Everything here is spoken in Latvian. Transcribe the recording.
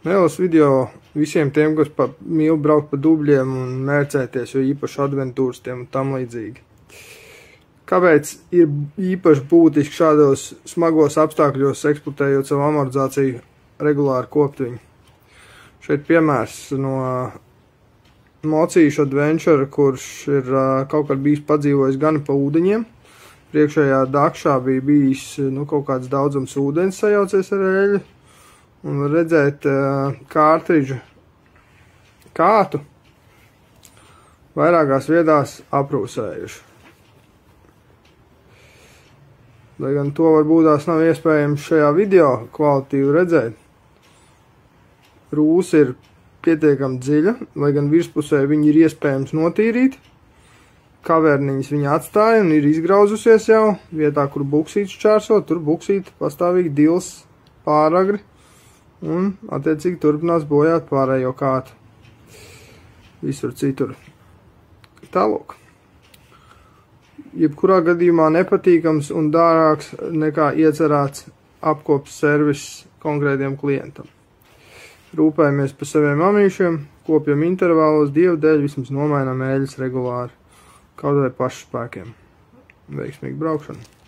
Neliels video visiem tiem, kas mīl braukt pa dubļiem un mērcēties, jo īpaši adventūristiem un tam līdzīgi. Kāpēc ir īpaši būtiski šādos smagos apstākļos eksploatējot savu amortizāciju regulāri kopt viņu? Šeit piemērs no mocīšu adventure, kurš ir kaut kad bijis padzīvojis gan pa ūdeņiem. Priekšējā dakšā bija bijis kaut kāds daudzums ūdens sajaucies ar eļļu. Un var redzēt kārtridžu kātu vairākās vietās aprūsējuši. Lai gan to varbūt tās nav iespējams šajā video kvalitīvi redzēt. Rūsa ir pietiekami dziļa, lai gan virspusē viņi ir iespējams notīrīt. Kaverniņas viņa atstāja un ir izgrauzusies jau. Vietā, kur buksīts čārso, tur buksīti pastāvīgi dils pāragri. Un, attiecīgi, turpinās bojāt pārējo kātu. Visur citur. Tālūk. Jebkurā gadījumā nepatīkams un dārāks nekā iecerēts apkops servis konkrētiem klientam. Rūpējamies par saviem amīšiem, kopjam intervālos, dievu dēļ vismaz nomainam eļļas regulāri. Kaut vai pašu spēkiem. Veiksmīgu braukšanu!